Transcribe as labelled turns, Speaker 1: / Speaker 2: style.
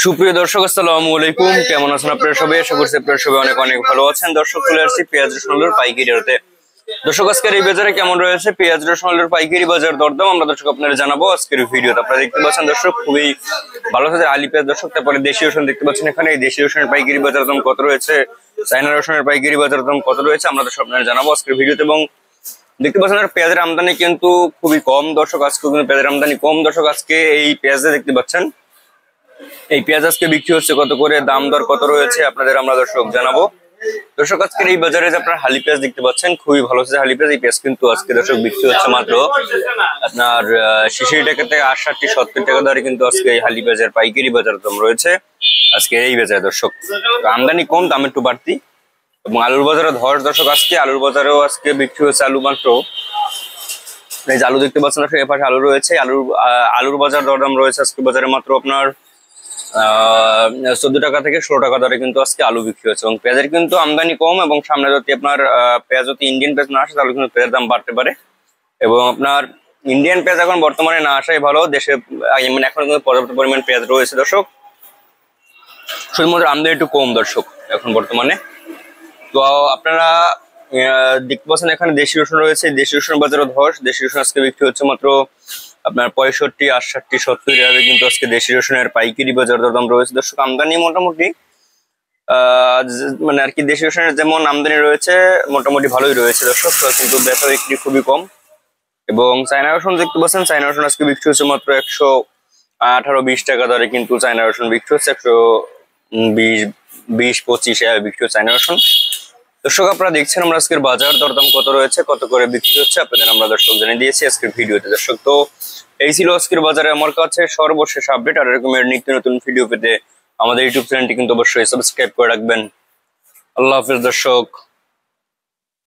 Speaker 1: সুপ্রিয় দর্শক, আসসালামু আলাইকুম। কেমন আছেন আপনারা সবাই? আশা করছি আপনারা সবাই অনেক অনেক ভালো আছেন। দর্শক, চলে আসছি পেঁয়াজ রসুন আলুর পাইকারি হাটে। দর্শক, আজকের এই বাজারে কেমন রয়েছে পেঁয়াজ রসুন আলুর পাইকারি বাজার দরদাম আমরা দর্শক আপনারা জানাবো আজকের ভিডিওতে। আপনারা দেখতে পাচ্ছেন দর্শক, খুবই ভালো আছে আলি পেঁয়াজ দর্শক। তারপরে দেশি রসুন দেখতে পাচ্ছেন, এখানে এই দেশি রসুনের পাইকারি বাজার দাম কত রয়েছে, চায়না রসুনের পাইকারি বাজার দাম কত রয়েছে আমরা দর্শক আপনারা জানাবো আজকের ভিডিওতে। এবং দেখতে পাচ্ছেন পেঁয়াজের আমদানি কিন্তু খুবই কম দর্শক, আজকে কিন্তু পেঁয়াজের আমদানি কম দর্শক। আজকে এই পেঁয়াজে দেখতে পাচ্ছেন এই পেঁয়াজ আজকে বিক্রি হচ্ছে কত করে, দাম দর কত রয়েছে আপনাদের আমরা দর্শক জানাবো। দর্শক, আজকের এই বাজারে যে আপনারা হালি পেঁয়াজ দেখতে পাচ্ছেন, খুবই ভালো হচ্ছে হালি পেঁয়াজ। এই পেঁয়াজ কিন্তু আজকে দর্শক বিক্রি হচ্ছে মাত্র আপনার 66 টাকা থেকে 68 70 টাকা দরে কিন্তু আজকে এই হালি পেঁয়াজের পাইকারি বাজার দাম রয়েছে আজকে এই বাজারে দর্শক। আমদানি কম, দাম একটু বাড়তি। এবং আলুর বাজারে ধস দর্শক, আজকে আলুর বাজারেও আজকে বিক্রি হচ্ছে আলু মাত্র এই যে আলু দেখতে পাচ্ছেন দর্শক, এপাশে আলু রয়েছে। আলুর বাজার দরদাম রয়েছে আজকে বাজারে মাত্র আপনার 14 টাকা থেকে 16 টাকা দরে কিন্তু আজকে আলু বিক্রি হচ্ছে। এবং পেঁয়াজের কিন্তু আমদানি কম, এবং সামনে যদি আপনার পেঁয়াজ যদি ইন্ডিয়ান পেঁয়াজ না আসে তাহলে কিন্তু পেঁয়াজের দাম বাড়তে পারে। এবং আপনার ইন্ডিয়ান পেঁয়াজ এখন বর্তমানে না আসাই ভালো, দেশে মানে এখন কিন্তু পর্যাপ্ত পরিমাণ পেঁয়াজ রয়েছে দর্শক, শুধুমাত্র আমদানি একটু কম দর্শক এখন বর্তমানে। তো আপনারা দেখতে পাচ্ছেন এখানে দেশি রসুন রয়েছে, দেশি রসুন বাজারে ধস। দেশি রসুন আজকে বিক্রি হচ্ছে মাত্র আপনার 65 68 70 এভাবে কিন্তু আজকে দেশি রসুনের পাইকারি বাজার দরদাম রয়েছে দর্শক। আমদানি মোটামুটি মানে আর কি দেশি রসুনের যেমন আমদানি রয়েছে মোটামুটি ভালোই রয়েছে দর্শক, কিন্তু বেচা বিক্রি খুবই কম। এবং চায়না রসুন দেখতে পাচ্ছেন, চায়না রসুন আজকে বিক্রি হচ্ছে মাত্র 118-20 টাকা দরে কিন্তু চায়না রসুন বিক্রি হচ্ছে। 120-25 বিক্রি হচ্ছে চায়না রসুন। দর্শক, আপনারা দেখছেন আমরা আজকের বাজার দরদাম কত রয়েছে, কত করে বিক্রি হচ্ছে আপনাদের আমরা দর্শক জানিয়ে দিয়েছি আজকের ভিডিওতে দর্শক। তো এই ছিল আজকের বাজারে আমার কাছে সর্বশেষ আপডেট। আর এরকমের নিত্য নতুন ভিডিও পেতে আমাদের ইউটিউব চ্যানেলটি কিন্তু অবশ্যই সাবস্ক্রাইব করে রাখবেন। আল্লাহ হাফেজ দর্শক।